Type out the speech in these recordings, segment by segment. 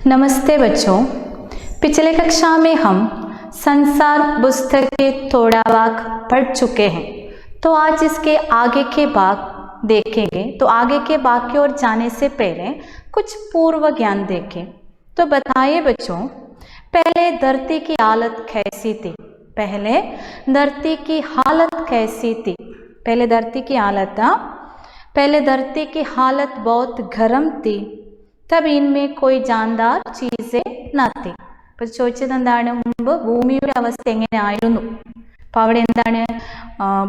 नमस्ते बच्चों, पिछले कक्षा में हम संसार पुस्तक के थोड़ा भाग पढ़ चुके हैं। तो आज इसके आगे के भाग देखेंगे। तो आगे के भाग की ओर जाने से पहले कुछ पूर्व ज्ञान देखें। तो बताइए बच्चों, पहले धरती की हालत कैसी थी? पहले धरती की हालत कैसी थी? पहले धरती की हालत बहुत गर्म थी। तब इनमें कोई जानदार चीजें न थी. അപ്പോൾ ചോദിച്ചത് എന്താണ്, മുമ്പ് ഭൂമിയുടെ അവസ്ഥ എങ്ങനെയായിരുന്നു? അപ്പോൾ അവിടെ എന്താണ്,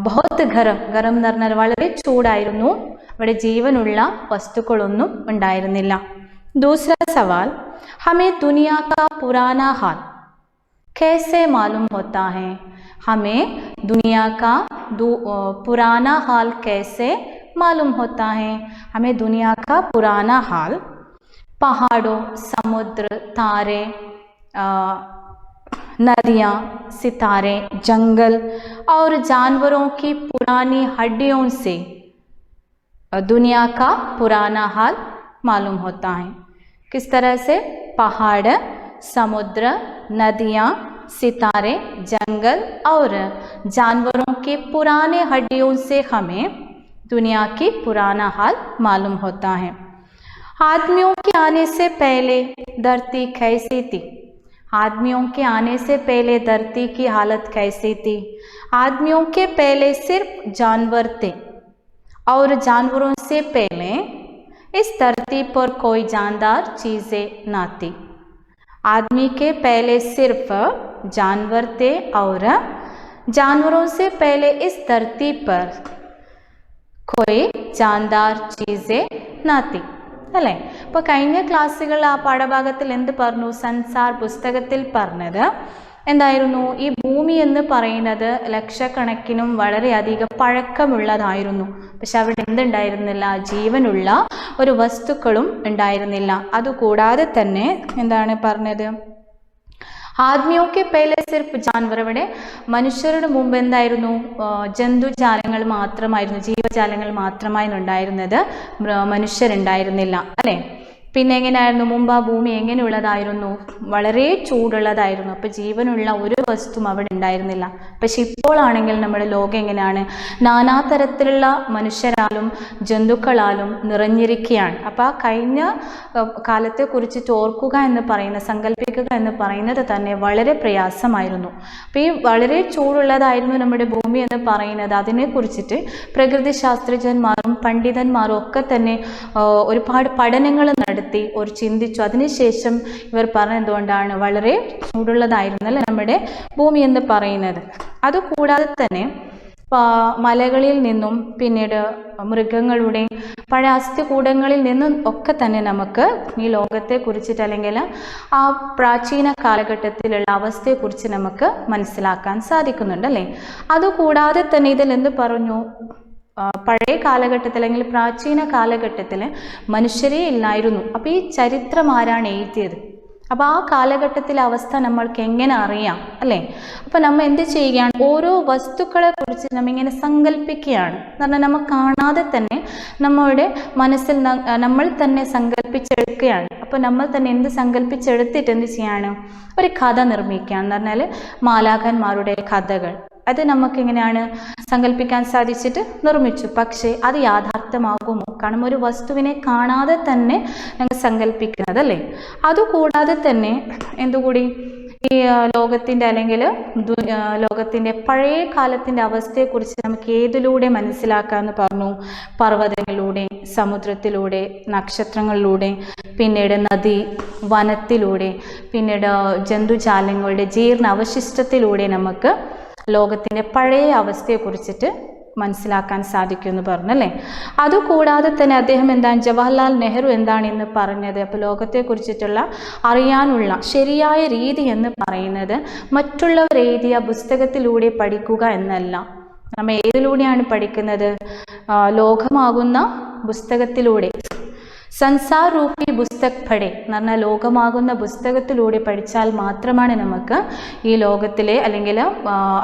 ബഹുത് ഗരം എന്ന് പറഞ്ഞാൽ വളരെ ചൂടായിരുന്നു. അവിടെ ജീവനുള്ള വസ്തുക്കളൊന്നും ഉണ്ടായിരുന്നില്ല. दूसरा सवाल, हमें दुनिया का पुराना हाल कैसे मालूम होता है? हमें दुनिया का पुराना हाल कैसे मालूम होता है? हमें दुनिया का पुराना हाल पहाड़ों, समुद्र, तारे, नदियाँ, सितारे, जंगल और जानवरों की पुरानी हड्डियों से दुनिया का पुराना हाल मालूम होता है. किस तरह से? पहाड़, समुद्र, नदियाँ, सितारे, जंगल और जानवरों के पुराने हड्डियों से हमें दुनिया की पुराना हाल मालूम होता है. आदमियों के आने से पहले धरती कैसी थी? आदमियों के आने से पहले धरती की हालत कैसी थी? आदमियों के पहले सिर्फ जानवर थे और जानवरों से पहले इस धरती पर कोई जानदार चीजें न थी. आदमी के पहले सिर्फ जानवर थे और जानवरों से पहले इस धरती पर कोई जानदार चीजें न थी. അല്ലേ? അപ്പോൾ കഴിഞ്ഞ ക്ലാസ്സുകളിൽ ആ പാഠഭാഗത്തിൽ എന്ത് പറഞ്ഞു? സൻസാർ പുസ്തകത്തിൽ പറഞ്ഞത് എന്തായിരുന്നു? ഈ ഭൂമി എന്ന് പറയുന്നത് ലക്ഷക്കണക്കിനും വളരെയധികം പഴക്കമുള്ളതായിരുന്നു. പക്ഷെ അവിടെ എന്തുണ്ടായിരുന്നില്ല? ജീവനുള്ള ഒരു വസ്തുക്കളും ഉണ്ടായിരുന്നില്ല. അതുകൂടാതെ തന്നെ എന്താണ് പറഞ്ഞത്? ആദ്മിയോ കെ പേലെ സിർഫ് ജാൻവർ, ഇവിടെ മനുഷ്യരുടെ മുമ്പ് എന്തായിരുന്നു? ജന്തുജാലങ്ങൾ മാത്രമായിരുന്നു, ജീവജാലങ്ങൾ മാത്രമായിരുന്നു ഉണ്ടായിരുന്നത്, മനുഷ്യരുണ്ടായിരുന്നില്ല അല്ലേ? പിന്നെ എങ്ങനെയായിരുന്നു മുമ്പ് ആ ഭൂമി? എങ്ങനെയുള്ളതായിരുന്നു? വളരെ ചൂടുള്ളതായിരുന്നു. അപ്പോൾ ജീവനുള്ള ഒരു വസ്തുവും അവിടെ ഉണ്ടായിരുന്നില്ല. പക്ഷെ ഇപ്പോഴാണെങ്കിൽ നമ്മുടെ ലോകം എങ്ങനെയാണ്? നാനാതരത്തിലുള്ള മനുഷ്യരാലും ജന്തുക്കളാലും നിറഞ്ഞിരിക്കുകയാണ്. അപ്പോൾ ആ കഴിഞ്ഞ കാലത്തെ കുറിച്ചിട്ട് ഓർക്കുക എന്ന് പറയുന്നത്, സങ്കല്പിക്കുക എന്ന് പറയുന്നത് തന്നെ വളരെ പ്രയാസമായിരുന്നു. അപ്പോൾ ഈ വളരെ ചൂടുള്ളതായിരുന്നു നമ്മുടെ ഭൂമി എന്ന് പറയുന്നത്, അതിനെക്കുറിച്ചിട്ട് പ്രകൃതി ശാസ്ത്രജ്ഞന്മാരും പണ്ഡിതന്മാരും ഒക്കെ തന്നെ ഒരുപാട് പഠനങ്ങൾ നടത്തി ഒരു ചിന്തിച്ചു. അതിനുശേഷം ഇവർ പറഞ്ഞ എന്തുകൊണ്ടാണ് വളരെ ചൂടുള്ളതായിരുന്നല്ലേ നമ്മുടെ ഭൂമി എന്ന് പറയുന്നത്. അതുകൂടാതെ തന്നെ മലകളിൽ നിന്നും പിന്നീട് മൃഗങ്ങളുടെ പഴയ അസ്ഥികൂടങ്ങളിൽ നിന്നും ഒക്കെ തന്നെ നമുക്ക് ഈ ലോകത്തെ കുറിച്ചിട്ട് അല്ലെങ്കിൽ ആ പ്രാചീന കാലഘട്ടത്തിലുള്ള അവസ്ഥയെക്കുറിച്ച് നമുക്ക് മനസ്സിലാക്കാൻ സാധിക്കുന്നുണ്ട് അല്ലേ? അതുകൂടാതെ തന്നെ ഇതിൽ എന്ത് പറഞ്ഞു? പഴയ കാലഘട്ടത്തിൽ അല്ലെങ്കിൽ പ്രാചീന കാലഘട്ടത്തിൽ മനുഷ്യരേ ഇല്ലായിരുന്നു. അപ്പോൾ ഈ ചരിത്രം ആരാണ് എഴുതിയത്? അപ്പോൾ ആ കാലഘട്ടത്തിലെ അവസ്ഥ നമ്മൾക്ക് എങ്ങനെ അറിയാം അല്ലേ? അപ്പോൾ നമ്മൾ എന്ത് ചെയ്യുകയാണ്? ഓരോ വസ്തുക്കളെ കുറിച്ച് നമ്മിങ്ങനെ സങ്കല്പിക്കുകയാണ്. എന്ന് പറഞ്ഞാൽ നമ്മൾ കാണാതെ തന്നെ നമ്മളുടെ മനസ്സിൽ നമ്മൾ തന്നെ സങ്കല്പിച്ചെടുക്കുകയാണ്. അപ്പോൾ നമ്മൾ തന്നെ എന്ത് സങ്കല്പിച്ചെടുത്തിട്ട് എന്ത് ചെയ്യാണ്? ഒരു കഥ നിർമ്മിക്കുകയാണ്. എന്ന് പറഞ്ഞാൽ മാലാഖന്മാരുടെ കഥകൾ, അത് നമുക്ക് എങ്ങനെയാണ് സങ്കല്പിക്കാൻ സാധിച്ചിട്ട് നിർമ്മിച്ചു. പക്ഷേ അത് യാഥാർത്ഥ്യമാകുമോ? കാരണം ഒരു വസ്തുവിനെ കാണാതെ തന്നെ ഞങ്ങൾ സങ്കല്പിക്കുന്നത് അല്ലേ? അതുകൂടാതെ തന്നെ എന്തുകൂടി ഈ ലോകത്തിൻ്റെ അല്ലെങ്കിൽ ലോകത്തിൻ്റെ പഴയ കാലത്തിൻ്റെ അവസ്ഥയെക്കുറിച്ച് നമുക്ക് ഏതിലൂടെ മനസ്സിലാക്കാമെന്ന് പറഞ്ഞു? പർവ്വതങ്ങളിലൂടെ, സമുദ്രത്തിലൂടെ, നക്ഷത്രങ്ങളിലൂടെ, പിന്നീട് നദി, വനത്തിലൂടെ, പിന്നീട് ജന്തുജാലങ്ങളുടെ ജീർണ അവശിഷ്ടത്തിലൂടെ നമുക്ക് ലോകത്തിൻ്റെ പഴയ അവസ്ഥയെക്കുറിച്ചിട്ട് മനസ്സിലാക്കാൻ സാധിക്കുമെന്ന് പറഞ്ഞല്ലേ? അതുകൂടാതെ തന്നെ അദ്ദേഹം എന്താണ്, ജവഹർലാൽ നെഹ്റു എന്താണ് ഇന്ന് പറഞ്ഞത്? അപ്പോൾ ലോകത്തെക്കുറിച്ചിട്ടുള്ള അറിയാനുള്ള ശരിയായ രീതി എന്ന് പറയുന്നത് മറ്റുള്ളവർ എഴുതിയ പുസ്തകത്തിലൂടെ പഠിക്കുക എന്നല്ല. നമ്മൾ ഏതിലൂടെയാണ് പഠിക്കുന്നത്? ലോകമാകുന്ന പുസ്തകത്തിലൂടെ, സംസാർ രൂപി പുസ്തക് പഠേ എന്ന് പറഞ്ഞാൽ ലോകമാകുന്ന പുസ്തകത്തിലൂടെ പഠിച്ചാൽ മാത്രമാണ് നമുക്ക് ഈ ലോകത്തിലെ അല്ലെങ്കിൽ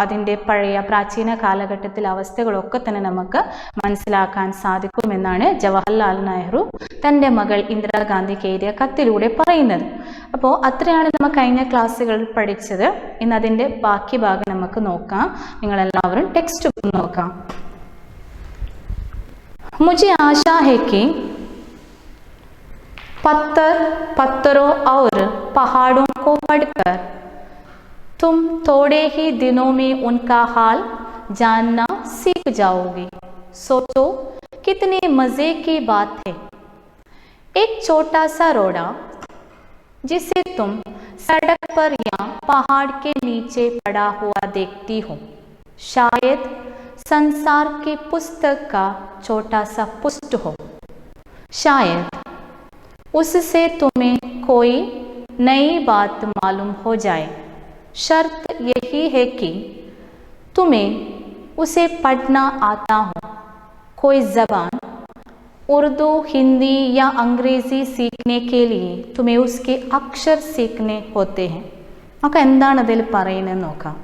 അതിൻ്റെ പഴയ പ്രാചീന കാലഘട്ടത്തിലെ അവസ്ഥകളൊക്കെ തന്നെ നമുക്ക് മനസ്സിലാക്കാൻ സാധിക്കുമെന്നാണ് ജവഹർലാൽ നെഹ്റു തൻ്റെ മകൾ ഇന്ദിരാഗാന്ധിക്ക് എഴുതിയ കത്തിലൂടെ പറയുന്നത്. അപ്പോൾ അത്രയാണ് നമ്മൾ കഴിഞ്ഞ ക്ലാസ്സുകളിൽ പഠിച്ചത്. ഇന്ന് അതിൻ്റെ ബാക്കി ഭാഗം നമുക്ക് നോക്കാം. നിങ്ങളെല്ലാവരും ടെക്സ്റ്റ് ബുക്ക് നോക്കാം. मुझे आशा है कि पत्थरों और पहाड़ों को पढ़कर तुम थोड़े ही दिनों में उनका हाल जानना सीख जाओगे. सोचो कितने मज़े की बात है. एक छोटा सा रोड़ा जिसे तुम सड़क पर या पहाड़ के नीचे पड़ा हुआ देखती हो, शायद संसार की पुस्तक का छोटा सा पुष्ट हो. शायद उससे तुम्हें कोई नई बात मालूम हो जाए. शर्त यही है कि तुम्हें उसे पढ़ना आता हो. कोई ज़बान उर्दू, हिंदी या अंग्रेज़ी सीखने के लिए तुम्हें उसके अक्षर सीखने होते हैं. നമുക്ക് എന്താണ് അതിൽ പറയുന്നത് നോക്കാം.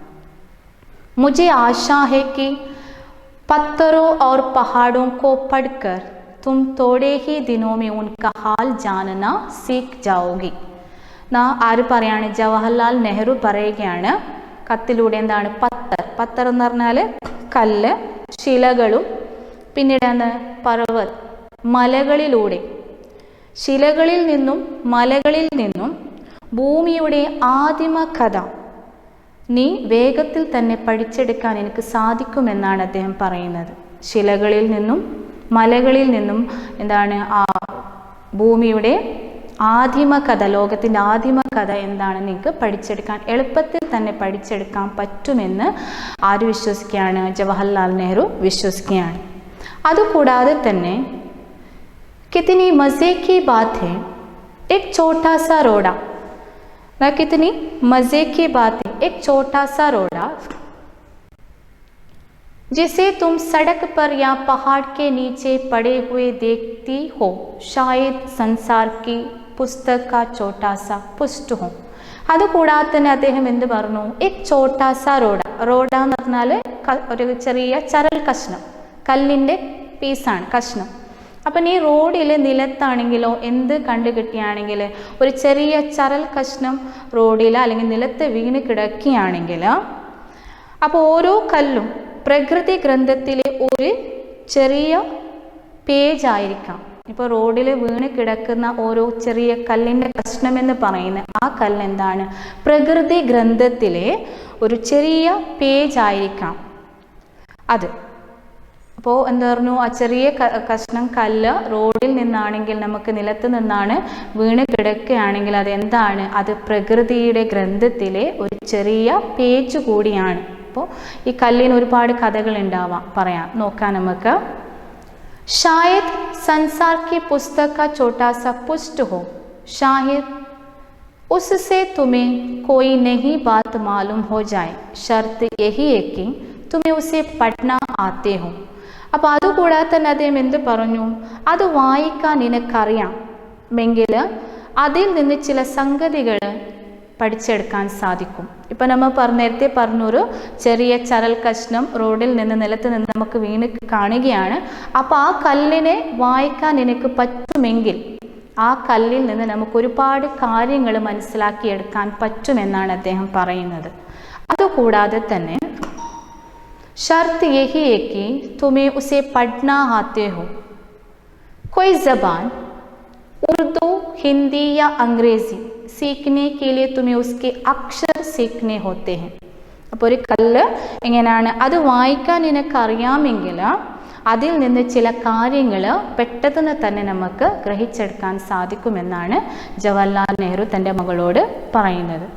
मुझे आशा है कि पत्थरों और पहाड़ों को पढ़कर तुम थोड़े ही दिनों में उनका हाल जानना सीख जाओगी. ആര് പറയാണ്? ജവഹർലാൽ നെഹ്റു പറയുകയാണ് കത്തിലൂടെ. എന്താണ് പത്തർ എന്ന് പറഞ്ഞാൽ കല്ല്, ശിലകളും പിന്നീട് പർവ്വത് മലകളിലൂടെ, ശിലകളിൽ നിന്നും മലകളിൽ നിന്നും ഭൂമിയുടെ ആദിമ കഥ നീ വേഗത്തിൽ തന്നെ പഠിച്ചെടുക്കാൻ എനിക്ക് സാധിക്കുമെന്നാണ് അദ്ദേഹം പറയുന്നത്. ശിലകളിൽ നിന്നും മലകളിൽ നിന്നും എന്താണ് ആ ഭൂമിയുടെ ആദിമ കഥ, ലോകത്തിൻ്റെ ആദിമ കഥ എന്താണ് നിങ്ങൾക്ക് പഠിച്ചെടുക്കാൻ, എളുപ്പത്തിൽ തന്നെ പഠിച്ചെടുക്കാൻ പറ്റുമെന്ന് ആര് വിശ്വസിക്കുകയാണ്? ജവഹർലാൽ നെഹ്റു വിശ്വസിക്കുകയാണ്. അതുകൂടാതെ തന്നെ കിतनी मज़े की बात है, एक छोटा सा रोड़ा. कितनी मज़े की बात है, एक छोटा सा रोड़ा जिसे तुम सड़क पर या पहाड़ के नीचे पड़े हुए देखती हो, शायद संसार की पुस्तक का छोटा सा पुष्ट हो. അതുകൂടാതെ തന്നെ അദ്ദേഹം എന്ത് പറഞ്ഞു? एक छोटा सा रोड़ा. റോഡ എന്ന് പറഞ്ഞാൽ ഒരു ചെറിയ ചരൽ കഷ്ണം, കല്ലിൻ്റെ പീസാണ്, കഷ്ണം. അപ്പം ഈ റോഡിൽ നിലത്താണെങ്കിലോ എന്ത് കണ്ടു കിട്ടുകയാണെങ്കിൽ ഒരു ചെറിയ ചരൽ കഷ്ണം റോഡിൽ അല്ലെങ്കിൽ നിലത്ത് വീണ് കിടക്കുകയാണെങ്കിൽ അപ്പോൾ ഓരോ കല്ലും പ്രകൃതി ഗ്രന്ഥത്തിലെ ഒരു ചെറിയ പേജായിരിക്കാം. ഇപ്പോൾ റോഡിൽ വീണ് കിടക്കുന്ന ഓരോ ചെറിയ കല്ലിൻ്റെ കഷ്ണമെന്ന് പറയുന്ന ആ കല്ല് എന്താണ്? പ്രകൃതി ഗ്രന്ഥത്തിലെ ഒരു ചെറിയ പേജായിരിക്കാം അത്. അപ്പോൾ എന്താ പറഞ്ഞു? ആ ചെറിയ കഷ്ണം കല്ല് റോഡിൽ നിന്നാണെങ്കിൽ, നമുക്ക് നിലത്ത് നിന്നാണ് വീണ് കിടക്കുകയാണെങ്കിൽ അതെന്താണ്? അത് പ്രകൃതിയുടെ ഗ്രന്ഥത്തിലെ ഒരു ചെറിയ പേജ് കൂടിയാണ്. അപ്പോൾ ഈ കല്ലിന് ഒരുപാട് കഥകൾ ഉണ്ടാവാം, പറയാം, നോക്കാം നമുക്ക്. शायद संसार की पुस्तक का छोटा सा पुष्ट हो, शायद उससे तुम्हें कोई नई बात मालूम हो जाए. शर्त यही है कि तुम्हें उसे पढ़ना आते हो. അപ്പോൾ അതുകൂടാതെ തന്നെ അദ്ദേഹം എന്ത് പറഞ്ഞു? അത് വായിക്കാൻ നിനക്കറിയാമെങ്കിൽ അതിൽ നിന്ന് ചില സംഗതികൾ പഠിച്ചെടുക്കാൻ സാധിക്കും. ഇപ്പം നമ്മൾ നേരത്തെ പറഞ്ഞൊരു ചെറിയ ചരൽ കഷ്ണം റോഡിൽ നിന്ന് നിലത്ത് നിന്ന് നമുക്ക് വീണ് കാണുകയാണ്. അപ്പോൾ ആ കല്ലിനെ വായിക്കാൻ എനിക്ക് പറ്റുമെങ്കിൽ ആ കല്ലിൽ നിന്ന് നമുക്ക് ഒരുപാട് കാര്യങ്ങൾ മനസ്സിലാക്കിയെടുക്കാൻ പറ്റുമെന്നാണ് അദ്ദേഹം പറയുന്നത്. അതുകൂടാതെ തന്നെ शर्त यही है कि तुम्हें उसे पढ़ना आते हो. कोई ज़बान उर्दू, हिंदी या अंग्रेज़ी सीखने के लिए तुम्हें उसके अक्षर सीखने होते हैं. അപ്പോൾ ഒരു കല്ല് എങ്ങനെയാണ്? അത് വായിക്കാൻ നിനക്കറിയാമെങ്കിൽ അതിൽ നിന്ന് ചില കാര്യങ്ങൾ പെട്ടെന്ന് തന്നെ നമുക്ക് ഗ്രഹിച്ചെടുക്കാൻ സാധിക്കുമെന്നാണ് ജവഹർലാൽ നെഹ്റു തൻ്റെ മകളോട് പറയുന്നത്.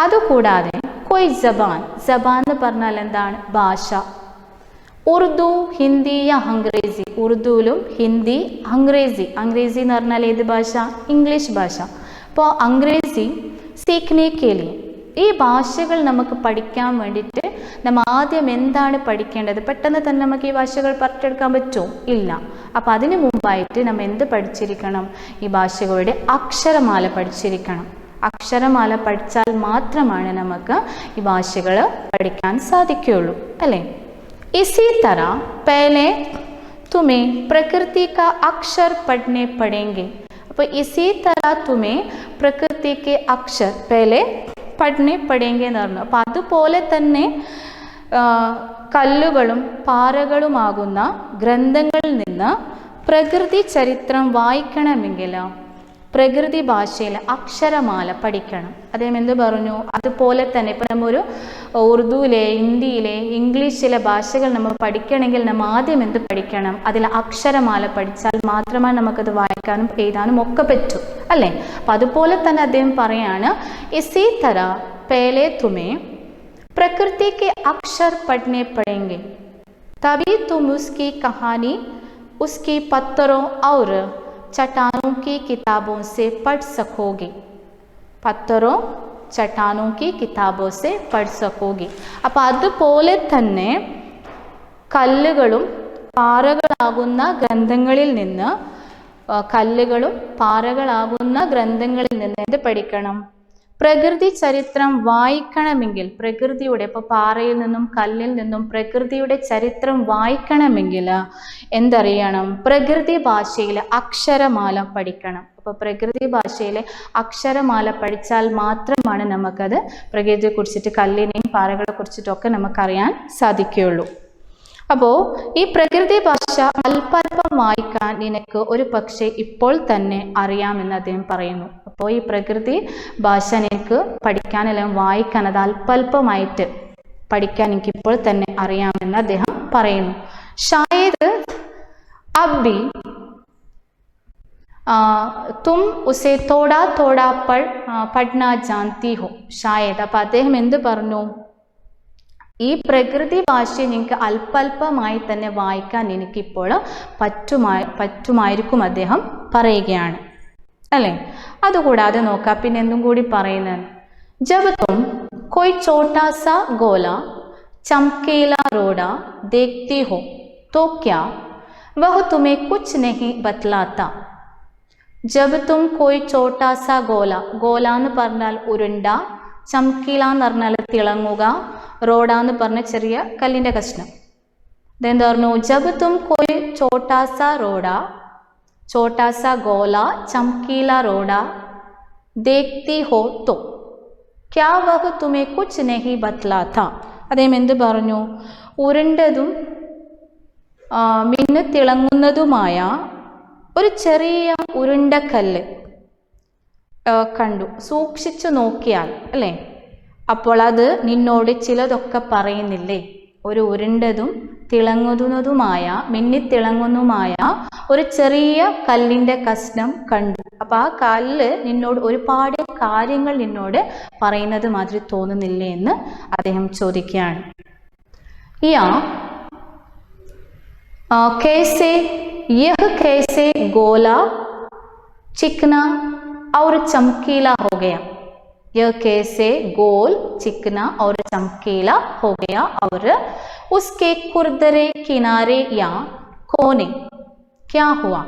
അതുകൂടാതെ कोई ज़बान എന്ന് പറഞ്ഞാൽ എന്താണ്? ഭാഷ. ഉറുദു, ഹിന്ദി യാ അംഗ്രേസി, ഉറുദുവിലും ഹിന്ദി, അംഗ്രേസി എന്ന് പറഞ്ഞാൽ ഏത് ഭാഷ? ഇംഗ്ലീഷ് ഭാഷ. അപ്പോൾ അംഗ്രേസി സീഖ്നെ കെ ലിയെ, ഈ ഭാഷകൾ നമുക്ക് പഠിക്കാൻ വേണ്ടിയിട്ട് നമ്മൾ ആദ്യം എന്താണ് പഠിക്കേണ്ടത്? പെട്ടെന്ന് തന്നെ നമുക്ക് ഈ ഭാഷകൾ പറഞ്ഞെടുക്കാൻ പറ്റുമോ? ഇല്ല. അപ്പോൾ അതിനു മുമ്പായിട്ട് നമ്മൾ എന്ത് പഠിച്ചിരിക്കണം? ഈ ഭാഷകളുടെ അക്ഷരമാല പഠിച്ചിരിക്കണം. അക്ഷരമാല പഠിച്ചാൽ മാത്രമാണ് നമുക്ക് ഈ ഭാഷകൾ പഠിക്കാൻ സാധിക്കുകയുള്ളൂ, അല്ലേ? इसी तरह पहले तुम्हें प्रकृति का अक्षर पढ़ने पड़ेंगे. അപ്പോൾ इसी तरह तुम्हें प्रकृति के अक्षर पहले पढ़ने पड़ेंगे എന്ന് പറഞ്ഞു. അപ്പോൾ അതുപോലെ തന്നെ കല്ലുകളും പാറകളുമാകുന്ന ഗ്രന്ഥങ്ങളിൽ നിന്ന് പ്രകൃതി ചരിത്രം വായിക്കണമെങ്കിൽ പ്രകൃതി ഭാഷയിൽ അക്ഷരമാല പഠിക്കണം. അദ്ദേഹം എന്ത് പറഞ്ഞു? അതുപോലെ തന്നെ ഇപ്പം നമ്മൾ ഒരു ഉറുദുവിലെ, ഹിന്ദിയിലെ, ഇംഗ്ലീഷിലെ ഭാഷകൾ നമ്മൾ പഠിക്കണമെങ്കിൽ നമ്മൾ ആദ്യം എന്ത് പഠിക്കണം? അതിൽ അക്ഷരമാല പഠിച്ചാൽ മാത്രമേ നമുക്കത് വായിക്കാനും എഴുതാനും ഒക്കെ പറ്റൂ, അല്ലേ? അപ്പം അതുപോലെ തന്നെ അദ്ദേഹം പറയാണ്, ഇസി തര പേലെ തുമേ പ്രകൃതി के अक्षर पढ़ने पड़ेंगे तभी तुम उसकी कहानी उसकी पत्थरों और चट्टानों की किताबों से पढ़ सकोगे. पत्थरों चट्टानों की किताबों से पढ़ सकोगे. അപ്പോൾ അതുപോലെ തന്നെ കല്ലുകളും പാറകളാകുന്ന ഗ്രന്ഥങ്ങളിൽ നിന്ന് എന്ത് പഠിക്കണം? പ്രകൃതി ചരിത്രം വായിക്കണമെങ്കിൽ, പ്രകൃതിയുടെ, ഇപ്പോൾ പാറയിൽ നിന്നും കല്ലിൽ നിന്നും പ്രകൃതിയുടെ ചരിത്രം വായിക്കണമെങ്കിൽ എന്തറിയണം? പ്രകൃതി ഭാഷയിലെ അക്ഷരമാല പഠിക്കണം. അപ്പോൾ പ്രകൃതി ഭാഷയിലെ അക്ഷരമാല പഠിച്ചാൽ മാത്രമാണ് നമുക്കത് പ്രകൃതിയെക്കുറിച്ചിട്ട്, കല്ലിനെയും പാറകളെ കുറിച്ചിട്ടൊക്കെ നമുക്കറിയാൻ സാധിക്കുകയുള്ളൂ. അപ്പോൾ ഈ പ്രകൃതി ഭാഷ അല്പല്പം വായിക്കാൻ നിനക്ക് ഒരു പക്ഷേ ഇപ്പോൾ തന്നെ അറിയാമെന്ന് അദ്ദേഹം പറയുന്നു. അപ്പോൾ ഈ പ്രകൃതി ഭാഷ നിനക്ക് പഠിക്കാൻ അല്ലെങ്കിൽ വായിക്കാൻ അത് അല്പല്പമായിട്ട് പഠിക്കാൻ എനിക്ക് ഇപ്പോൾ തന്നെ അറിയാമെന്ന് അദ്ദേഹം പറയുന്നു. ഷായദ് അബ്ബി തും ഉസേ തോടാ തോടാ പഠന ജാൻതി ഹോ. ഷായദ്. അപ്പം അദ്ദേഹം എന്ത് പറഞ്ഞു? ഈ പ്രകൃതി ഭാഷയെ നിങ്ങൾക്ക് അല്പല്പമായി തന്നെ വായിക്കാൻ എനിക്കിപ്പോൾ പറ്റുമായിരിക്കും അദ്ദേഹം പറയുകയാണ്, അല്ലേ? അതുകൂടാതെ നോക്കാം, പിന്നെ എന്തും കൂടി പറയുന്നത്, ജബ് തും कोई छोटा सा गोला चमकीला रोड़ा देखती हो तो क्या वह तुम्हें कुछ नहीं बतलाता. जब तुम कोई छोटा सा गोला എന്ന് പറഞ്ഞാൽ ഉരുണ്ട, ചംക്കീല എന്ന് പറഞ്ഞാൽ തിളങ്ങുക, റോഡ എന്ന് പറഞ്ഞ ചെറിയ കല്ലിൻ്റെ കഷ്ണം. ഇതെന്താ പറഞ്ഞു? ജബ് തും കോയി ചോട്ടാ സാ ഗോല ചംക്കീല റോഡ ദേഖ്തി ഹോ തോ ക്യാ വഹ് തുമേ കുച്ച് നഹി ബത്ലാത്ത. അദ്ദേഹം എന്ത് പറഞ്ഞു? ഉരുണ്ടതും മിന്നു തിളങ്ങുന്നതുമായ ഒരു ചെറിയ ഉരുണ്ട കല്ല് കണ്ടു, സൂക്ഷിച്ചു നോക്കിയാൽ, അല്ലേ? അപ്പോൾ അത് നിന്നോട് ചിലതൊക്കെ പറയുന്നില്ലേ? ഒരു ഉരുണ്ടതും തിളങ്ങുന്നതുമായ, മിന്നിത്തിളങ്ങുന്നതുമായ ഒരു ചെറിയ കല്ലിൻ്റെ കഷ്ണം കണ്ടു. അപ്പം ആ കല്ല് നിന്നോട് ഒരുപാട് കാര്യങ്ങൾ നിന്നോട് പറയുന്നത് മാതിരി തോന്നുന്നില്ലേ എന്ന് അദ്ദേഹം ചോദിക്കുകയാണ്. कैसे गोला चिकना और चमकीला हो गया. यह कैसे गोल चिकना और चमकीला हो गया और उसके खुरदरे किनारे या कोने क्या हुआ.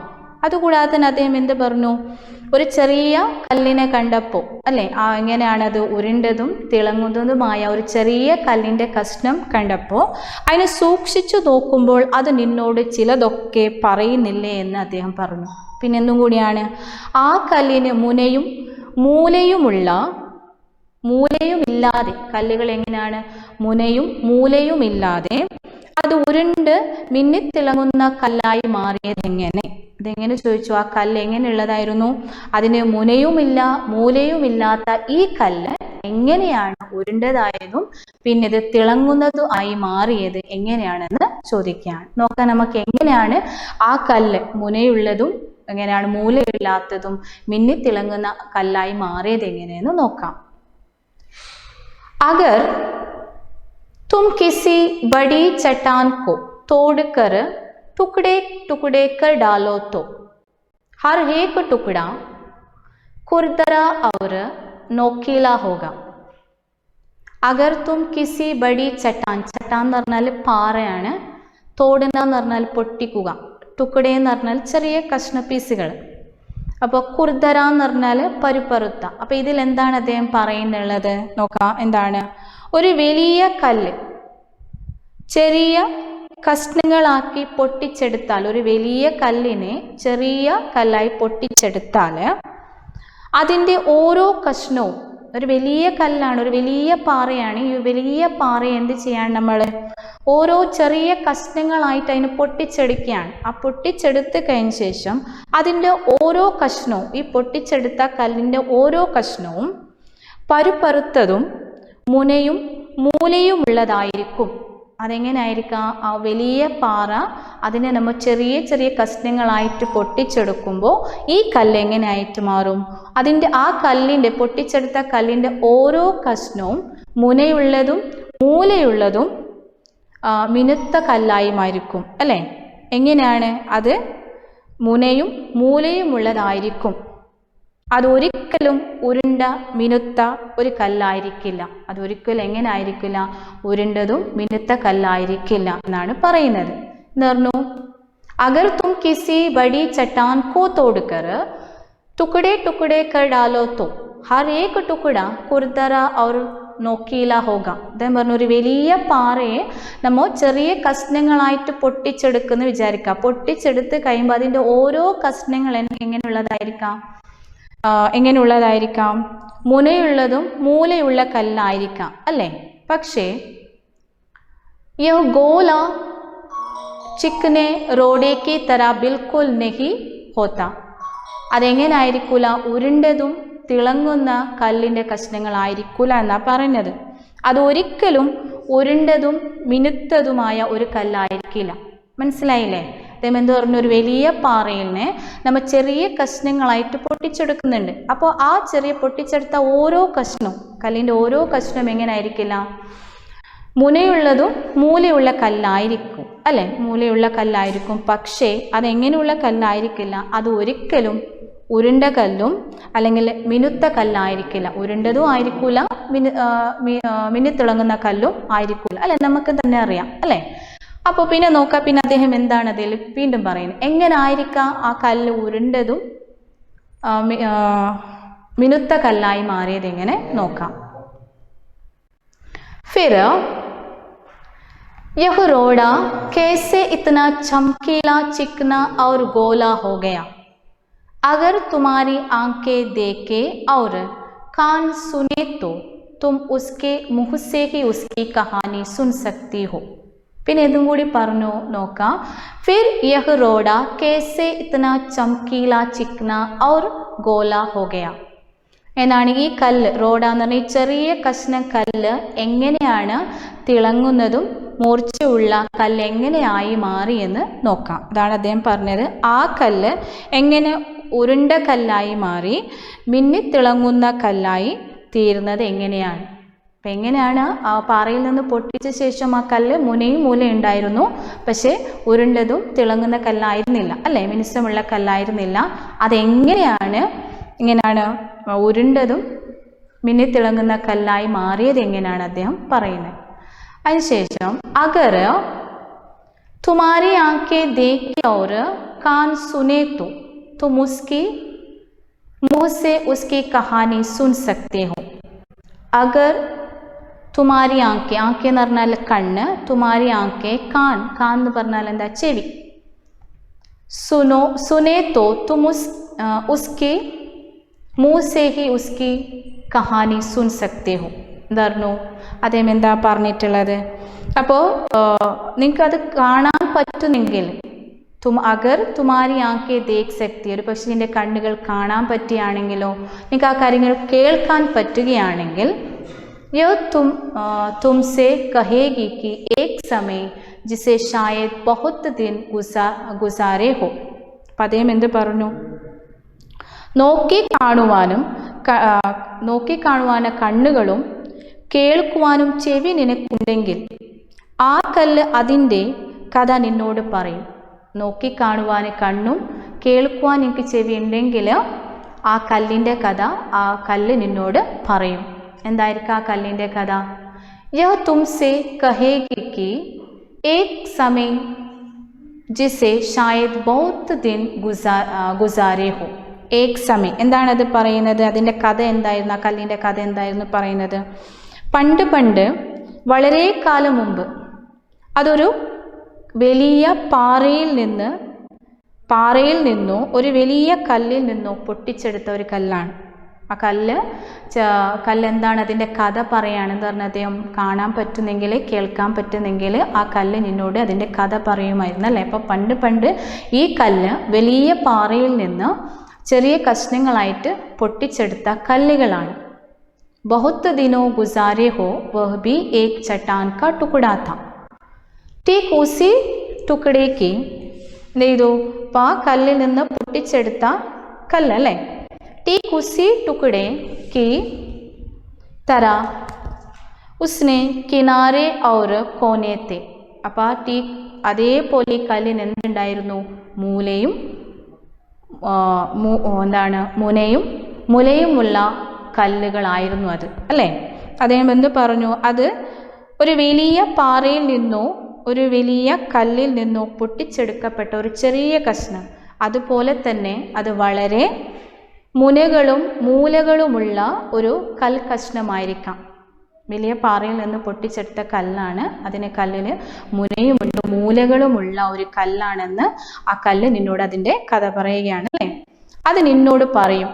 അതുകൂടാതെ തന്നെ അദ്ദേഹം എന്ത് പറഞ്ഞു? ഒരു ചെറിയ കല്ലിനെ കണ്ടപ്പോൾ, അല്ലേ, എങ്ങനെയാണത്? ഉരുണ്ടതും തിളങ്ങുന്നതുമായ ഒരു ചെറിയ കല്ലിൻ്റെ കഷ്ണം കണ്ടപ്പോൾ അതിനെ സൂക്ഷിച്ചു നോക്കുമ്പോൾ അത് നിന്നോട് ചിലതൊക്കെ പറയുന്നില്ലേ എന്ന് അദ്ദേഹം പറഞ്ഞു. പിന്നെ എന്തും കൂടിയാണ്? ആ കല്ലിന് മൂലയുമില്ലാതെ, കല്ലുകൾ എങ്ങനെയാണ്? മൂലയുമില്ലാതെ അത് ഉരുണ്ട് മിന്നിത്തിളങ്ങുന്ന കല്ലായി മാറിയത് എങ്ങനെ? ഇതെങ്ങനെ ചോദിച്ചു? ആ കല്ല് എങ്ങനെയുള്ളതായിരുന്നു? അതിന് മൂലയുമില്ലാത്ത ഈ കല്ല് എങ്ങനെയാണ് ഉരുണ്ടതായതും പിന്നെ ഇത് തിളങ്ങുന്നതും ആയി മാറിയത് എങ്ങനെയാണെന്ന് ചോദിക്കുകയാണ്. നോക്കാൻ നമുക്ക് എങ്ങനെയാണ് ആ കല്ല് മുനയുള്ളതും എങ്ങനെയാണ് മൂലയില്ലാത്തതും മിന്നിത്തിളങ്ങുന്ന കല്ലായി മാറിയത് എങ്ങനെയെന്ന് നോക്കാം. अगर तुम किसी बड़ी चट्टान को तोड़कर टुकड़े टुकड़े कर डालो तो हर एक टुकड़ा खुरदरा और नोकीला होगा. അഗർ തും കിസി ബഡി ചട്ടാൻ, ചട്ടാൻ എന്ന് പറഞ്ഞാൽ പാറയാണ്, തോടുന്ന എന്ന് പറഞ്ഞാൽ പൊട്ടിക്കുക, ടുക്കട എന്ന് പറഞ്ഞാൽ ചെറിയ കഷ്ണ പീസുകൾ. അപ്പോൾ കുർദര എന്ന് പറഞ്ഞാൽ പരുപ്പറുത്ത. അപ്പോൾ ഇതിൽ എന്താണ് അദ്ദേഹം പറയുന്നുള്ളത് നോക്കാം. എന്താണ്? ഒരു വലിയ കല്ല് ചെറിയ കഷ്ണങ്ങളാക്കി പൊട്ടിച്ചെടുത്താൽ, ഒരു വലിയ കല്ലിനെ ചെറിയ കല്ലായി പൊട്ടിച്ചെടുത്താൽ അതിൻ്റെ ഓരോ കഷ്ണവും, ഒരു വലിയ കല്ലാണ്, ഒരു വലിയ പാറയാണ്, ഈ വലിയ പാറയെ എന്ത് ചെയ്യാൻ നമ്മൾ ഓരോ ചെറിയ കഷ്ണങ്ങളായിട്ട് അതിന് പൊട്ടിച്ചെടുക്കുകയാണ്. ആ പൊട്ടിച്ചെടുത്ത് കഴിഞ്ഞ ശേഷം അതിൻ്റെ ഓരോ കഷ്ണവും, ഈ പൊട്ടിച്ചെടുത്ത കല്ലിൻ്റെ ഓരോ കഷ്ണവും പരുപ്പറുത്തതും മുനയും മൂലയും ഉള്ളതായിരിക്കും. അതെങ്ങനെയായിരിക്കാം? ആ വലിയ പാറ അതിനെ നമ്മൾ ചെറിയ ചെറിയ കഷ്ണങ്ങളായിട്ട് പൊട്ടിച്ചെടുക്കുമ്പോൾ ഈ കല്ല് എങ്ങനെയായിട്ട് മാറും? അതിൻ്റെ ആ കല്ലിൻ്റെ, പൊട്ടിച്ചെടുത്ത കല്ലിൻ്റെ ഓരോ കഷ്ണവും മുനയുള്ളതും മൂലയുള്ളതും മിനുത്ത കല്ലായി മാറിക്കും അല്ലേ? എങ്ങനെയാണ് അത്? മുനയും മൂലയും ഉള്ളതായിരിക്കും. അതൊരിക്കലും ഉരുണ്ട മിനുത്ത ഒരു കല്ലായിരിക്കില്ല. അതൊരിക്കലും എങ്ങനെ ആയിരിക്കില്ല? ഉരുണ്ടതും മിനുത്ത കല്ലായിരിക്കില്ല എന്നാണ് പറയുന്നത്. എന്ന് പറഞ്ഞു, അഗർ തും കിസി ബഡി ചട്ടാൻ കോ തോഡ്കർ टुकड़े टुकड़े कर डालो तो हर एक टुकड़ा खुरदरा और നോക്കീല ഹോക. അദ്ദേഹം പറഞ്ഞു, ഒരു വലിയ പാറയെ നമ്മൾ ചെറിയ കഷ്ണങ്ങളായിട്ട് പൊട്ടിച്ചെടുക്കുന്നു വിചാരിക്കുക. പൊട്ടിച്ചെടുത്ത് കഴിയുമ്പോൾ അതിൻ്റെ ഓരോ കഷ്ണങ്ങൾ എങ്ങനെയുള്ളതായിരിക്കാം? മുനയുള്ളതും മൂലയുള്ള കല്ലായിരിക്കാം അല്ലേ? പക്ഷേ യഹ് ഗോല ചിക്കനെ റോഡേക്ക് തര ബിൽക്കുൽ നഹി ഹോത്ത. അതെങ്ങനെ ആയിരിക്കൂല? ഉരുണ്ടതും തിളങ്ങുന്ന കല്ലിൻ്റെ കഷ്ണങ്ങളായിരിക്കൂല എന്നാണ് പറയുന്നത്. അതൊരിക്കലും ഉരുണ്ടതും മിനുത്തതുമായ ഒരു കല്ലായിരിക്കില്ല. മനസ്സിലായില്ലേ? അദ്ദേഹം എന്ത് പറഞ്ഞു? ഒരു വലിയ പാറയിനെ നമ്മൾ ചെറിയ കഷ്ണങ്ങളായിട്ട് പൊട്ടിച്ചെടുക്കുന്നുണ്ട്. അപ്പോൾ ആ ചെറിയ പൊട്ടിച്ചെടുത്ത ഓരോ കഷ്ണവും, കല്ലിൻ്റെ ഓരോ കഷ്ണവും എങ്ങനെ ആയിരിക്കില്ല? മുനയുള്ളതും മൂലയുള്ള കല്ലായിരിക്കും അല്ലേ? മൂലയുള്ള കല്ലായിരിക്കും. പക്ഷേ അതെങ്ങനെയുള്ള കല്ലായിരിക്കില്ല? അത് ഒരിക്കലും ഉരുണ്ട കല്ലും അല്ലെങ്കിൽ മിനുത്ത കല്ലായിരിക്കില്ല. ഉരുണ്ടതും ആയിരിക്കില്ല, മിന്നിത്തിളങ്ങുന്ന കല്ലും ആയിരിക്കില്ല അല്ലെ? നമുക്ക് തന്നെ അറിയാം അല്ലേ? അപ്പോൾ പിന്നെ നോക്കാം, പിന്നെ അദ്ദേഹം എന്താണ് അതിൽ വീണ്ടും പറയുന്നത്? എങ്ങനെ ആയിരിക്കാം ആ കല്ല് ഉരുണ്ടതും മിനുത്ത കല്ലായി മാറിയത് എങ്ങനെ നോക്കാം. फिर यह रोड़ा कैसे इतना चमकीला, चिकना और गोला हो गया? अगर तुम्हारी आंखें देखे और कान सुने तो तुम उसके मुंह से ही उसकी कहानी सुन सकती हो. പിന്നെ ഇതും കൂടി പറഞ്ഞു നോക്കാം. फिर यह रोड़ा कैसे इतना चमकीला, चिकना और गोला हो गया എന്നാണ് ഈ കല്ല്. റോഡ എന്ന് പറഞ്ഞാൽ ഈ ചെറിയ കഷ്ണ കല്ല് എങ്ങനെയാണ് തിളങ്ങുന്നതും മൂർച്ചയുള്ള കല്ല് എങ്ങനെയായി മാറിയെന്ന് നോക്കാം. അതാണ് അദ്ദേഹം പറഞ്ഞത്. ആ കല്ല് എങ്ങനെ ഉരുണ്ട കല്ലായി മാറി മിന്നിത്തിളങ്ങുന്ന കല്ലായി തീർന്നത് എങ്ങനെയാണ്? അപ്പം എങ്ങനെയാണ് ആ പാറയിൽ നിന്ന് പൊട്ടിച്ച ശേഷം ആ കല്ല് മുനയും മൂലയും ഉണ്ടായിരുന്നു, പക്ഷേ ഉരുണ്ടതും തിളങ്ങുന്ന കല്ലായിരുന്നില്ല അല്ലേ? മിനുസമുള്ള കല്ലായിരുന്നില്ല. അതെങ്ങനെയാണ് ഇങ്ങനെയാണ് ഉരുണ്ടതും മിന്നിത്തിളങ്ങുന്ന കല്ലായി മാറിയത് എങ്ങനെയാണ് അദ്ദേഹം പറയുന്നത്. അതിനുശേഷം അഗർ തുമാരി ആങ്കെ ദേഖെ ഔർ കാൻ സുനെ तो तुम उसकी मुंह से उसकी कहानी सुन सकते हो. अगर तुम्हारी आंखें, आंखें എന്ന് പറഞ്ഞാൽ കണ്ണ്, तुम्हारी आंखें कान, कान എന്ന് പറഞ്ഞാൽ എന്താ? ചെവി. सुने तो तुम उसके मुंह से ही उसकी कहानी सुन सकते हो. എന്തായിരുന്നു അദ്ദേഹം എന്താ പറഞ്ഞിട്ടുള്ളത്? അപ്പോൾ നിങ്ങൾക്കത് കാണാൻ പറ്റുന്നെങ്കിൽ, അഗർ തുമാരി ആങ്കെ ദേഖ് സക്തി, ഒരു പക്ഷെ നിൻ്റെ കണ്ണുകൾ കാണാൻ പറ്റുകയാണെങ്കിലോ, നിങ്ങൾക്ക് ആ കാര്യങ്ങൾ കേൾക്കാൻ പറ്റുകയാണെങ്കിൽ, യോ തുംസെ കഹേഗി കി ഏക് സമയ ജിസെ ഷായദ് ബഹുത് ദിൻ ഗുസാരെ ഹോ. അപ്പം അദ്ദേഹം എന്ത് പറഞ്ഞു? നോക്കിക്കാണുവാനും കണ്ണുകളും കേൾക്കുവാനും ചെവി നിനക്കുണ്ടെങ്കിൽ ആ കല്ല് അതിൻ്റെ കഥ നിന്നോട് പറയും. നോക്കിക്കാണുവാൻ കണ്ണും കേൾക്കുവാൻ എനിക്ക് ചെവി ഉണ്ടെങ്കിൽ ആ കല്ലിൻ്റെ കഥ ആ കല്ല് നിന്നോട് പറയും. എന്തായിരിക്കും ആ കല്ലിൻ്റെ കഥ? यह तुमसे कहेगी कि एक समय जिसे शायद बहुत दिन गुजारे हो. एक समय എന്താണത് പറയുന്നത്? അതിൻ്റെ കഥ എന്തായിരുന്നു? ആ കല്ലിൻ്റെ കഥ എന്തായിരുന്നു പറയുന്നത്? പണ്ട് പണ്ട് വളരെ കാലം മുമ്പ് അതൊരു വലിയ പാറയിൽ നിന്നോ ഒരു വലിയ കല്ലിൽ നിന്നോ പൊട്ടിച്ചെടുത്ത ഒരു കല്ലാണ്. ആ കല്ല് എന്താണ്? അതിൻ്റെ കഥ പറയുകയാണെന്ന് പറഞ്ഞാൽ അദ്ദേഹം കാണാൻ പറ്റുന്നെങ്കിൽ, കേൾക്കാൻ പറ്റുന്നെങ്കിൽ ആ കല്ല് നിന്നോട് അതിൻ്റെ കഥ പറയുമായിരുന്നു അല്ലേ. അപ്പോൾ പണ്ട് ഈ കല്ല് വലിയ പാറയിൽ നിന്ന് ചെറിയ കഷ്ണങ്ങളായിട്ട് പൊട്ടിച്ചെടുത്ത കല്ലുകളാണ്. बहुत दिनों गुजारे हो वह भी एक चट्टान का टुकड़ा था. ठीक उसी टुकड़े की നെയ്തു ആ കല്ലിൽ നിന്ന് പൊട്ടിച്ചെടുത്ത കല്ലല്ലേ. ठीक उसी टुकड़े की तरह उसने किनारे और कोने थे. അപ്പോൾ അതേപോലെ ഈ കല്ലിന് എന്തുണ്ടായിരുന്നു? മുലയുമുള്ള കല്ലുകളായിരുന്നു അത് അല്ലേ. അദ്ദേഹം എന്ത് പറഞ്ഞു? അത് ഒരു വലിയ പാറയിൽ നിന്നോ ഒരു വലിയ കല്ലിൽ നിന്നോ പൊട്ടിച്ചെടുക്കപ്പെട്ട ഒരു ചെറിയ കഷ്ണം. അതുപോലെ തന്നെ അത് വളരെ മൂലകളുമുള്ള ഒരു കഷ്ണമായിരിക്കാം. വലിയ പാറയിൽ നിന്ന് പൊട്ടിച്ചെടുത്ത കല്ലാണ്. കല്ലിന് മുനയുമുണ്ട്, മൂലകളുമുള്ള ഒരു കല്ലാണെന്ന് ആ കല്ല് നിന്നോട് അതിൻ്റെ കഥ പറയുകയാണ് അല്ലേ. അത് നിന്നോട് പറയും.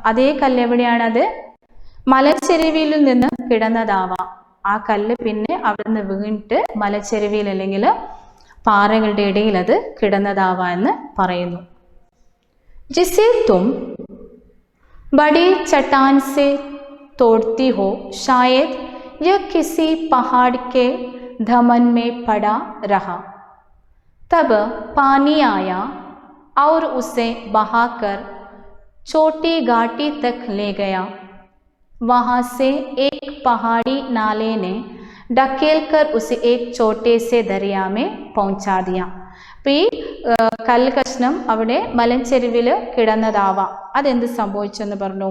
അതേ കല്ല് എവിടെയാണത്? മലച്ചെരുവിൽ നിന്ന് കിടന്നതാവാം. ആ കല്ല് പിന്നെ അവിടെ നിന്ന് വീണിട്ട് മലച്ചെരുവിൽ അല്ലെങ്കിൽ പാറകളുടെ ഇടയിൽ അത് കിടന്നതാവാം എന്ന് പറയുന്നു. ജിസേ തും बड़ी चट्टान से तोड़ती हो शायद यह किसी पहाड़ के धमन में पड़ा रहा. तब पानी आया और उसे बहाकर छोटी घाटी तक ले गया. वहाँ से एक पहाड़ी नाले ने ढकेलकर उसे एक छोटे से दरिया में पहुँचा दिया. അപ്പോൾ ഈ കല്ല് കഷ്ണം അവിടെ മലഞ്ചെരുവിൽ കിടന്നതാവാം. അതെന്ത് സംഭവിച്ചെന്ന് പറഞ്ഞു?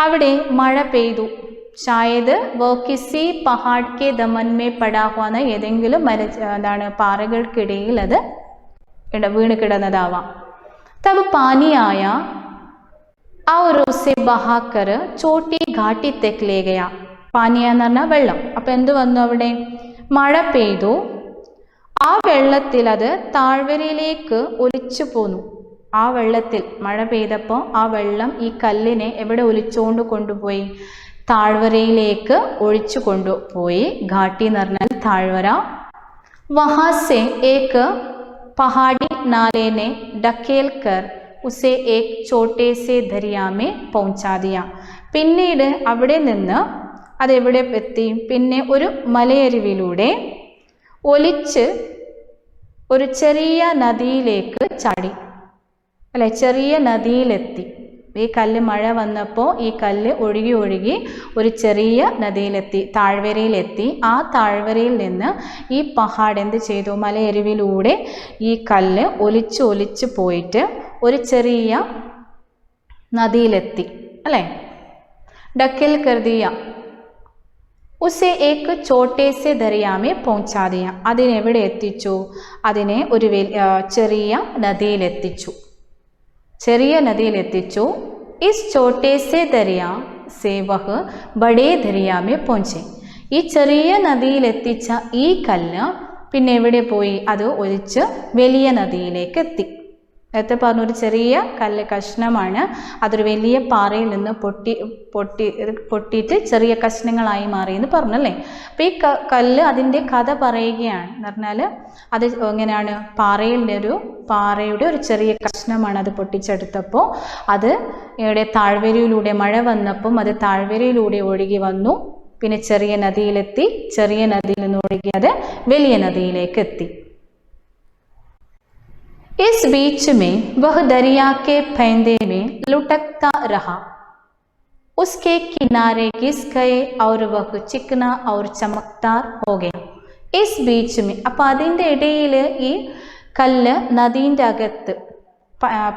അവിടെ മഴ പെയ്തു. ഷായത് വോ കിസി പഹാഡ് കെ ദമൻ മേ പടാ ഹുവ എന്ന ഏതെങ്കിലും പാറകൾക്കിടയിൽ അത് വീണ് കിടന്നതാവാം. തബ് പാനിയായ और उसे बहाकर छोटी घाटी तक ले गया. പാനിയ എന്ന് പറഞ്ഞാൽ വെള്ളം. അപ്പം എന്ത് വന്നു? അവിടെ മഴ പെയ്തു. ആ വെള്ളത്തിൽ അത് താഴ്വരയിലേക്ക് ഒലിച്ചു പോന്നു. ആ വെള്ളത്തിൽ മഴ പെയ്തപ്പോൾ ആ വെള്ളം ഈ കല്ലിനെ എവിടെ ഒലിച്ചുകൊണ്ട് കൊണ്ടുപോയി? താഴ്വരയിലേക്ക് ഒഴിച്ചു കൊണ്ടുപോയി. ഘാട്ടി എന്ന് പറഞ്ഞാൽ താഴ്വര. വഹാസെ ഏക്ക് പഹാടി നാലേനെ ഡക്കേൽക്കർ ഉസെ ഏക് ചോട്ടേ സെ ദരിയാമേ പൗഞ്ചാ ദിയ. പിന്നീട് അവിടെ നിന്ന് അതെവിടെ എത്തി? പിന്നെ ഒരു മലയരുവിലൂടെ ഒലിച്ച് ഒരു ചെറിയ നദിയിലേക്ക് ചാടി അല്ലെ, ചെറിയ നദിയിലെത്തി. ഈ കല്ല് മഴ വന്നപ്പോൾ ഈ കല്ല് ഒഴുകി ഒരു ചെറിയ നദിയിലെത്തി, താഴ്വരയിലെത്തി. ആ താഴ്വരയിൽ നിന്ന് ഈ പഹാഡ് എന്ത് ചെയ്തു? മലയരുവിലൂടെ ഈ കല്ല് ഒലിച്ച് പോയിട്ട് ഒരു ചെറിയ നദിയിലെത്തി അല്ലേ. ഡക്കൽ കർദിയ ഉസെ ഏക്ക് ചോട്ടേ സെ ദരിയാമേ പൗഞ്ചാ ദിയ. അതിനെവിടെ എത്തിച്ചു? അതിനെ ഒരു ചെറിയ നദിയിലെത്തിച്ചു. ഇസ് ചോട്ടേ സെ ദരിയ സെ വഹ് ബഡേ ദരിയാമേ പൗഞ്ചെ. ഈ ചെറിയ നദിയിലെത്തിച്ച ഈ കല്ല് പിന്നെ എവിടെ പോയി? അത് ഒലിച്ച് വലിയ നദിയിലേക്ക് എത്തി. നേരത്തെ പറഞ്ഞ ഒരു ചെറിയ കല്ല് കഷ്ണമാണ്. അതൊരു വലിയ പാറയിൽ നിന്ന് പൊട്ടിയിട്ട് ചെറിയ കഷ്ണങ്ങളായി മാറി എന്ന് പറഞ്ഞല്ലേ. അപ്പോൾ ഈ കല്ല് അതിൻ്റെ കഥ പറയുകയാണ് എന്ന് പറഞ്ഞാൽ അത് എങ്ങനെയാണ്? പാറയുടെ ഒരു ചെറിയ കഷ്ണമാണ്. അത് പൊട്ടിച്ചെടുത്തപ്പോൾ അത് ഇവിടെ താഴ്വരയിലൂടെ മഴ വന്നപ്പം അത് താഴ്വരയിലൂടെ ഒഴുകി വന്നു. പിന്നെ ചെറിയ നദിയിലെത്തി. ചെറിയ നദിയിൽ നിന്ന് ഒഴുകി അത് വലിയ നദിയിലേക്ക് എത്തി. इस बीच में वह दरिया के फंदे में लुटकता रहा. उसके किनारे घिस गए और वह चिकना और चमकदार हो गया. इस बीच में അപ്പോൾ അതിൻ്റെ ഇടയിൽ ഈ കല്ല് നദീൻ്റെ അകത്ത്,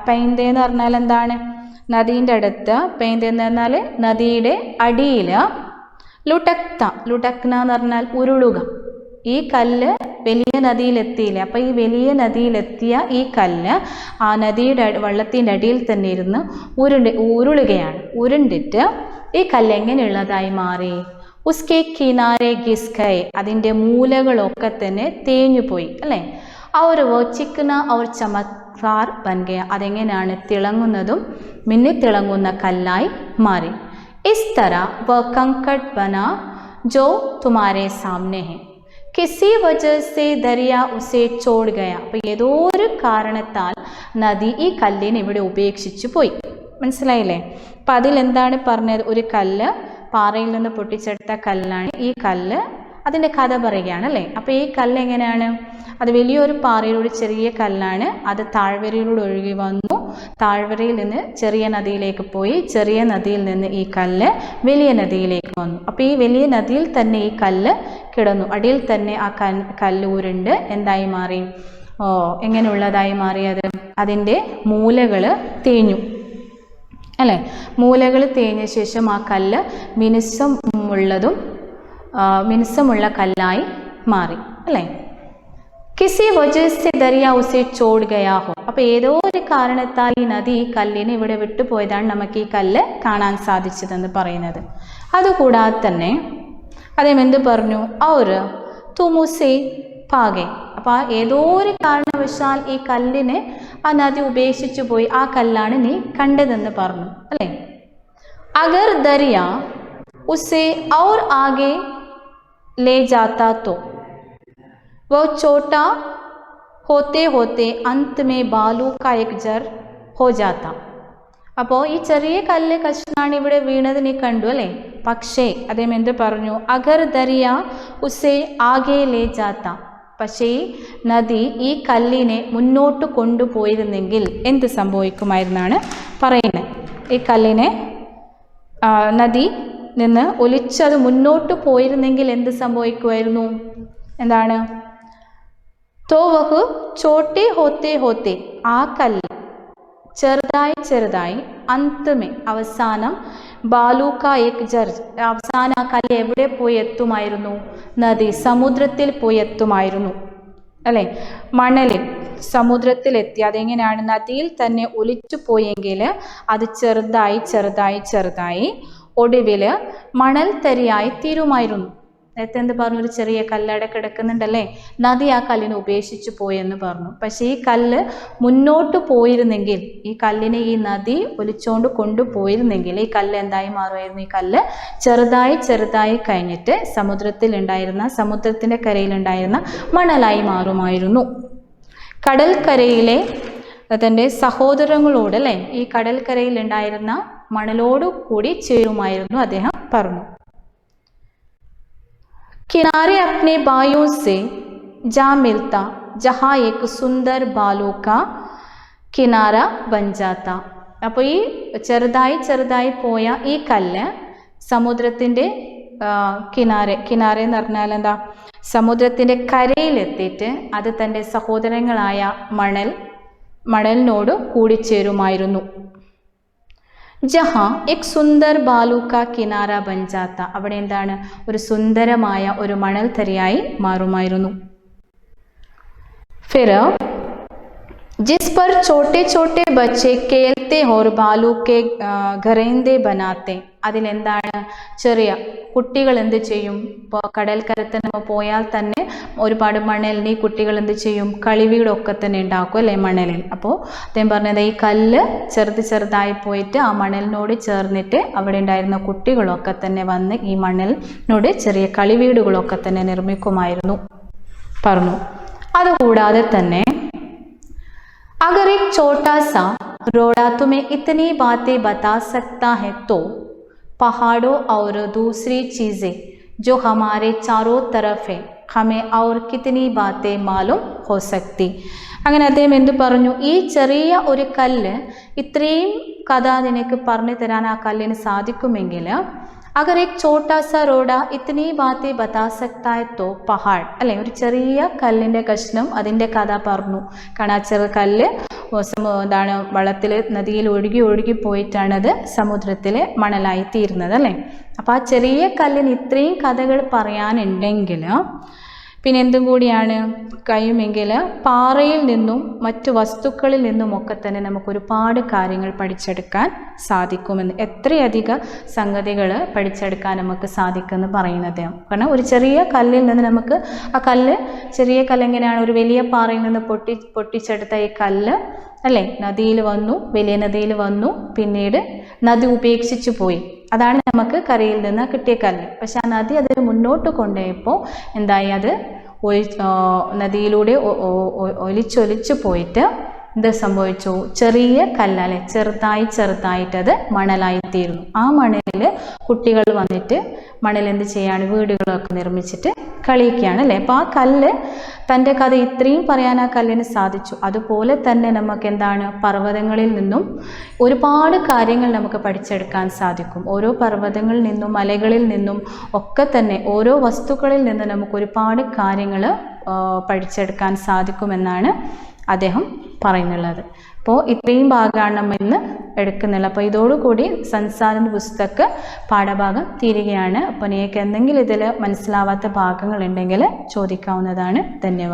പൈന്ത എന്ന് പറഞ്ഞാൽ എന്താണ്? നദീൻ്റെ അടുത്ത് പെയ്തെന്ന് പറഞ്ഞാൽ നദിയുടെ അടിയിൽ ലുടക്ന എന്ന് പറഞ്ഞാൽ ഉരുളുക. ഈ കല്ല് വലിയ നദിയിലെത്തിയില്ല. അപ്പം ഈ വലിയ നദിയിലെത്തിയ ഈ കല്ല് ആ നദിയുടെ വെള്ളത്തിൻ്റെ അടിയിൽ തന്നെ ഇരുന്ന് ഉരുളുകയാണ്. ഉരുണ്ടിട്ട് ഈ കല്ല് എങ്ങനെയുള്ളതായി മാറി? ഉസ്കെ കിനാരെ ഗിസ്കയെ, അതിൻ്റെ മൂലകളൊക്കെ തന്നെ തേഞ്ഞുപോയി അല്ലേ. അവർ ചിക്കന അവർ ചമത്കാർ ബൻഗയ, അതെങ്ങനെയാണ്? തിളങ്ങുന്നതും മിന്നിത്തിളങ്ങുന്ന കല്ലായി മാറി. ഇസ് തര വ കങ്കട് ബന ജോ തുമാരെ സാമനെ ഹെ, കിസി വജഹ സെ ദരിയ ഉസെ ചോട് ഗയ. അപ്പം ഏതോ ഒരു കാരണത്താൽ നദി ഈ കല്ലിനെ ഇവിടെ ഉപേക്ഷിച്ചു പോയി. മനസ്സിലായില്ലേ? അപ്പം അതിലെന്താണ് പറഞ്ഞത്? ഒരു കല്ല് പാറയിൽ നിന്ന് പൊട്ടിച്ചെടുത്ത കല്ലാണ്. ഈ കല്ല് അതിൻ്റെ കഥ പറയുകയാണ് അല്ലേ. അപ്പോൾ ഈ കല്ല് എങ്ങനെയാണ്? അത് വലിയൊരു പാറയിലൂടെ ചെറിയ കല്ലാണ്. അത് താഴ്വരയിലൂടെ ഒഴുകി വന്നു. താഴ്വരയിൽ നിന്ന് ചെറിയ നദിയിലേക്ക് പോയി. ചെറിയ നദിയിൽ നിന്ന് ഈ കല്ല് വലിയ നദിയിലേക്ക് വന്നു. അപ്പോൾ ഈ വലിയ നദിയിൽ തന്നെ ഈ കല്ല് കിടന്നു. അടിയിൽ തന്നെ ആ കല്ല് ഉരുണ്ട് എന്തായി മാറി? എങ്ങനെയുള്ളതായി മാറിയത്? അതിൻ്റെ മൂലകൾ തേഞ്ഞു അല്ലേ. മൂലകൾ തേഞ്ഞ ശേഷം ആ കല്ല് മിനുസമുള്ള കല്ലായി മാറി അല്ലേ. കിസി വജഹ സെ ദരിയ ഉസെ ചോട് ഗയാ ഹോ. അപ്പോൾ ഏതോ ഒരു കാരണത്താൽ ഈ നദി ഈ കല്ലിനെ ഇവിടെ വിട്ടുപോയതാണ് നമുക്ക് ഈ കല്ല് കാണാൻ സാധിച്ചതെന്ന് പറയുന്നത്. അതുകൂടാതെ തന്നെ അദ്ദേഹം എന്ത് പറഞ്ഞു? ഔർ തുമുസെ പാകെ. അപ്പോൾ ഏതോ ഒരു കാരണവശാൽ ഈ കല്ലിനെ ആ നദി ഉപേക്ഷിച്ചു പോയി. ആ കല്ലാണ് നീ കണ്ടതെന്ന് പറഞ്ഞു അല്ലേ. അഗർ ദരിയ ഉസെ ഔർ ആകെ ले जाता तो वह छोटा होते होते अंत में बालू का एक जर हो जाता. അപ്പോൾ ഈ ചെറിയ കല്ല് കഷ്ണാണ് ഇവിടെ വീണത് നീ കണ്ടു അല്ലേ. പക്ഷേ അദ്ദേഹം എന്ത് പറഞ്ഞു? അഗർ ദരിയ ഉസെ ആകെ ലേ ജാത്ത. പക്ഷേ നദി ഈ കല്ലിനെ മുന്നോട്ട് കൊണ്ടുപോയിരുന്നെങ്കിൽ എന്ത് സംഭവിക്കുമായിരുന്നാണ് പറയുന്നത്. ഈ കല്ലിനെ നദി നിന്ന് ഒലിച്ചത് മുന്നോട്ട് പോയിരുന്നെങ്കിൽ എന്ത് സംഭവിക്കുമായിരുന്നു? എന്താണ്? തോ വഹ് ചോട്ടെ ഹോത്തെ ഹോത്തെ, ആ കല്ല് ചെറുതായി അന്തമേ അവസാനം ബാലൂക്ക ഏക് ജർ, അവസാനം ആ കല്ല് എവിടെ പോയി എത്തുമായിരുന്നു? നദി സമുദ്രത്തിൽ പോയി എത്തുമായിരുന്നു അല്ലേ. മണലിൽ സമുദ്രത്തിലെത്തി. അതെങ്ങനെയാണ്? നദിയിൽ തന്നെ ഒലിച്ചു പോയെങ്കിൽ അത് ചെറുതായി ഒടുവിൽ മണൽ തരിയായി തീരുമായിരുന്നു. നേരത്തെ എന്ത് പറഞ്ഞു? ഒരു ചെറിയ കല്ലട കിടക്കുന്നുണ്ടല്ലേ. നദി ആ കല്ലിനെ ഉപേക്ഷിച്ചു പോയെന്ന് പറഞ്ഞു. പക്ഷേ ഈ കല്ല് മുന്നോട്ട് പോയിരുന്നെങ്കിൽ, ഈ കല്ലിനെ ഈ നദി ഒലിച്ചോണ്ട് കൊണ്ടുപോയിരുന്നെങ്കിൽ ഈ കല്ല് എന്തായി മാറുമായിരുന്നു? ഈ കല്ല് ചെറുതായി കഴിഞ്ഞിട്ട് സമുദ്രത്തിൻ്റെ കരയിലുണ്ടായിരുന്ന മണലായി മാറുമായിരുന്നു. കടൽക്കരയിലെ തൻ്റെ സഹോദരങ്ങളോട് അല്ലേ, ഈ കടൽക്കരയിൽ ഉണ്ടായിരുന്ന മണലോടു കൂടി ചേരുമായിരുന്നു അദ്ദേഹം പറഞ്ഞു. किनारे अपने बायों से जा मिलता जहाँ एक सुंदर बालों का किनारा बन जाता. അപ്പോൾ ഈ ചെറുതായി പോയ ഈ കല്ല് സമുദ്രത്തിൻ്റെ കിനാരെ എന്ന് പറഞ്ഞാൽ എന്താ? സമുദ്രത്തിൻ്റെ കരയിലെത്തിയിട്ട് അത് തൻ്റെ സഹോദരങ്ങളായ മണലിനോട് കൂടിച്ചേരുമായിരുന്നു. ജഹാ എക് സുന്ദർ ബാലു കാ കിനാര ബൻ ജാത്ത, അവിടെ എന്താണ്? ഒരു സുന്ദരമായ ഒരു മണൽ തരിയായി മാറുമായിരുന്നു. ഫിർ जिस पर छोटे छोटे बच्चे खेलते और बालू के घरेंदे बनाते, അതിലെന്താണ്? ചെറിയ കുട്ടികൾ എന്ത് ചെയ്യും? ഇപ്പോൾ കടൽക്കരത്ത് നമ്മൾ പോയാൽ തന്നെ ഒരുപാട് മണലിന് ഈ കുട്ടികൾ എന്ത് ചെയ്യും? കളിവീടൊക്കെ തന്നെ ഉണ്ടാക്കും അല്ലേ മണലിൽ. അപ്പോൾ അദ്ദേഹം പറഞ്ഞത് ഈ കല്ല് ചെറുതായി പോയിട്ട് ആ മണലിനോട് ചേർന്നിട്ട് അവിടെ ഉണ്ടായിരുന്ന കുട്ടികളൊക്കെ തന്നെ വന്ന് ഈ മണലിനോട് ചെറിയ കളിവീടുകളൊക്കെ തന്നെ നിർമ്മിക്കുമായിരുന്നു പറഞ്ഞു. അതുകൂടാതെ തന്നെ अगर एक छोटा सा रोड़ा तुम्हें इतनी बातें बता सकता है तो पहाड़ों और दूसरी चीज़ें जो हमारे चारों तरफ है हमें और कितनी बातें मालूम हो सकती. അങ്ങനെ അദ്ദേഹം എന്ത് പറഞ്ഞു? ഈ ചെറിയ ഒരു കല്ല് ഇത്രയും കഥ നിനക്ക് പറഞ്ഞു തരാൻ ആ കല്ലിന് സാധിക്കുമെങ്കിൽ अगर एक छोटा सा रोड़ा इतनी बातें बता सकता है तो पहाड़ അല്ലെ, ഒരു ചെറിയ കല്ലിൻ്റെ കഷ്ണം അതിൻ്റെ കഥ പറഞ്ഞു. കാരണം ആ ചെറു കല്ല് എന്താണ് വെള്ളത്തിൽ നദിയിൽ ഒഴുകി പോയിട്ടാണത് സമുദ്രത്തിൽ മണലായി തീരുന്നത് അല്ലേ. അപ്പോൾ ആ ചെറിയ കല്ലിന് ഇത്രയും കഥകൾ പറയാനുണ്ടെങ്കിൽ പിന്നെ എന്തും കൂടിയാണ് കഴിയുമെങ്കിൽ പാറയിൽ നിന്നും മറ്റു വസ്തുക്കളിൽ നിന്നുമൊക്കെ തന്നെ നമുക്ക് ഒരുപാട് കാര്യങ്ങൾ പഠിച്ചെടുക്കാൻ സാധിക്കുമെന്ന്, എത്രയധികം സംഗതികൾ പഠിച്ചെടുക്കാൻ നമുക്ക് സാധിക്കുമെന്ന് പറയുന്നത്. കാരണം ഒരു ചെറിയ കല്ലിൽ നിന്ന് നമുക്ക് ആ ചെറിയ കല്ല് എങ്ങനെയാണ് ഒരു വലിയ പാറയിൽ നിന്ന് പൊട്ടിച്ചെടുത്ത ഈ കല്ല് അല്ലേ നദിയിൽ വന്നു, വലിയ നദിയിൽ വന്നു, പിന്നീട് നദി ഉപേക്ഷിച്ചു പോയി. അതാണ് നമുക്ക് കരയിൽ നിന്ന് കിട്ടിയ കല്ല്. പക്ഷെ ആ നദി അത് മുന്നോട്ട് കൊണ്ടുപോയപ്പോൾ എന്തായി, അത് നദിയിലൂടെ ഒലിച്ചൊലിച്ചു പോയിട്ട് എന്ത് സംഭവിച്ചു, ചെറിയ കല്ലല്ലെ ചെറുതായിട്ടത് മണലായിത്തീരുന്നു. ആ മണലിൽ കുട്ടികൾ വന്നിട്ട് മണൽ എന്ത് ചെയ്യാണ്, വീടുകളൊക്കെ നിർമ്മിച്ചിട്ട് കളിക്കുകയാണ് അല്ലേ. അപ്പോൾ ആ കല്ല് തൻ്റെ കഥ ഇത്രയും പറയാൻ ആ കല്ലിന് സാധിച്ചു. അതുപോലെ തന്നെ നമുക്ക് എന്താണ്, പർവ്വതങ്ങളിൽ നിന്നും ഒരുപാട് കാര്യങ്ങൾ നമുക്ക് പഠിച്ചെടുക്കാൻ സാധിക്കും. ഓരോ പർവ്വതങ്ങളിൽ നിന്നും മലകളിൽ നിന്നും ഒക്കെ തന്നെ ഓരോ വസ്തുക്കളിൽ നിന്ന് നമുക്ക് ഒരുപാട് കാര്യങ്ങൾ പഠിച്ചെടുക്കാൻ സാധിക്കുമെന്നാണ് അദ്ദേഹം പറയുന്നുള്ളത്. അപ്പോൾ ഇത്രയും ഭാഗമാണ് നമ്മൾ ഇന്ന് എടുക്കുന്നുള്ളത്. അപ്പോൾ ഇതോടുകൂടി സംസാര പുസ്തക പാഠഭാഗം തീരുകയാണ്. അപ്പോൾ നിങ്ങൾക്ക് എന്തെങ്കിലും ഇതിൽ മനസ്സിലാവാത്ത ഭാഗങ്ങളുണ്ടെങ്കിൽ ചോദിക്കാവുന്നതാണ്. ധന്യവാദം.